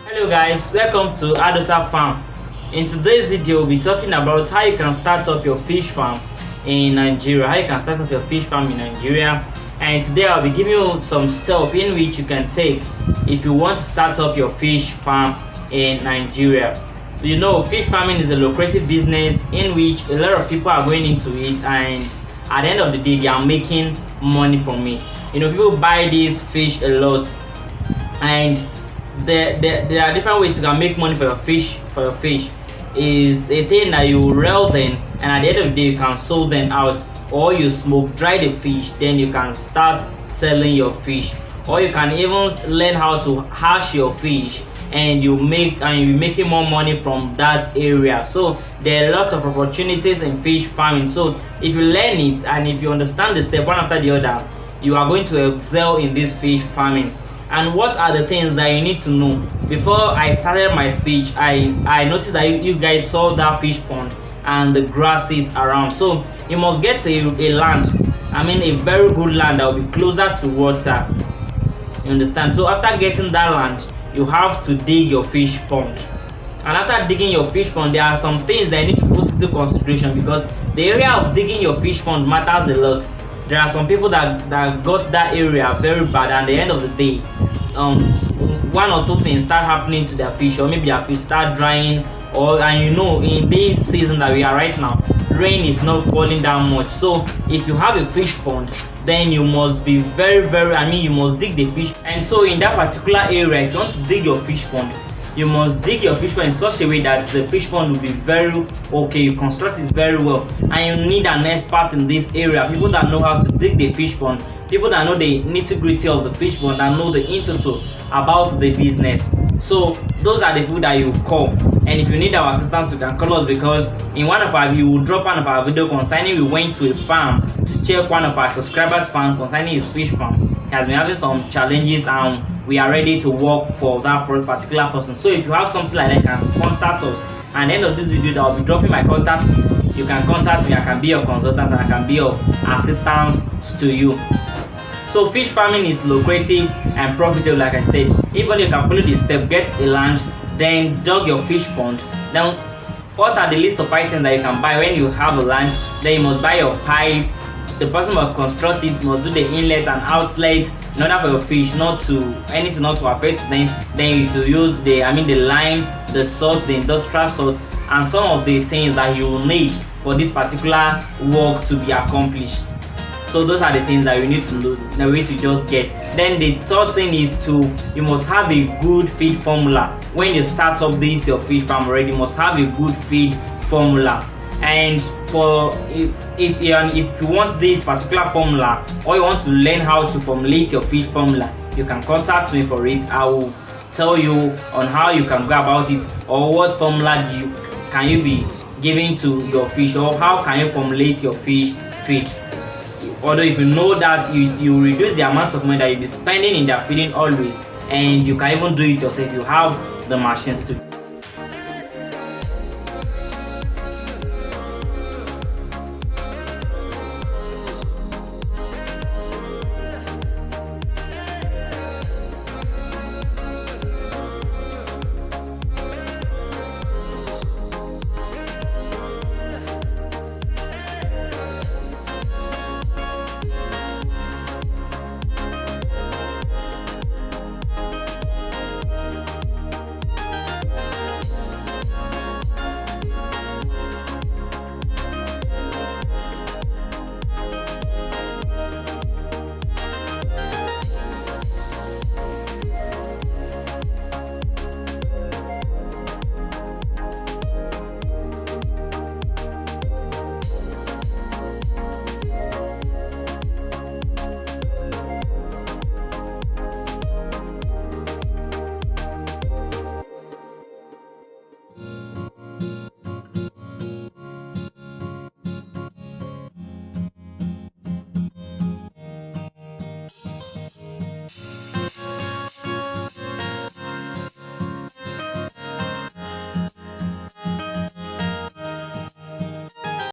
Hello guys, welcome to Adota Farm. In today's video, we'll be talking about how you can start up your fish farm in Nigeria. And today I'll be giving you some steps in which you can take if you want to start up your fish farm in Nigeria. You know, fish farming is a lucrative business in which a lot of people are going into it, and at the end of the day, they are making money from it. You know, people buy these fish a lot, and there are different ways you can make money for your fish. Is a thing that you rear them, and at the end of the day you can sell them out, or you smoke dry the fish, then you can start selling your fish, or you can even learn how to hatch your fish, and you'll be making more money from that area. So there are lots of opportunities in fish farming. So if you learn it and if you understand the step one after the other, you are going to excel in this fish farming. And what are the things that you need to know? Before I started my speech, I noticed that you guys saw that fish pond and the grasses around. So you must get a land, a very good land that will be closer to water. You understand? So after getting that land, you have to dig your fish pond. And after digging your fish pond, there are some things that you need to put into consideration, because the area of digging your fish pond matters a lot. There are some people that got that area very bad, and at the end of the day, one or two things start happening to their fish, or maybe their fish start drying, in this season that we are right now, rain is not falling down much. So if you have a fish pond, then you must be you must dig the fish. And so in that particular area, if you want to dig your fish pond, you must dig your fish pond in such a way that the fish pond will be very okay. You construct it very well, and you need an expert in this area, people that know how to dig the fish pond, people that know the nitty-gritty of the fish pond, and know the in-total about the business. So those are the people that you call. And if you need our assistance, you can call us, because in we will drop one of our video concerning we went to a farm to check one of our subscribers' farm concerning his fish farm. He has been having some challenges, and we are ready to work for that particular person. So if you have something like that, you can contact us. And at the end of this video, I'll be dropping my contact. You can contact me. I can be your consultant, and I can be of assistance to you. So fish farming is lucrative and profitable, like I said. Even you can follow the step: get a land, then dug your fish pond. Then what are the list of items that you can buy when you have a land? Then you must buy your pipe. The person must construct it, must do the inlet and outlet in order for your fish not to affect them. Then you to use the lime, the salt, the industrial salt, and some of the things that you will need for this particular work to be accomplished. So those are the things that you need to know, the ways you just get. Then the third thing is you must have a good feed formula. When you start up your fish farm already, you must have a good feed formula. And if you want this particular formula, or you want to learn how to formulate your fish formula, you can contact me for it. I will tell you on how you can go about it, or what formula can you be giving to your fish, or how can you formulate your fish feed. Although if you know that you reduce the amount of money that you'll be spending in their feeding always, and you can even do it yourself, you have the machines to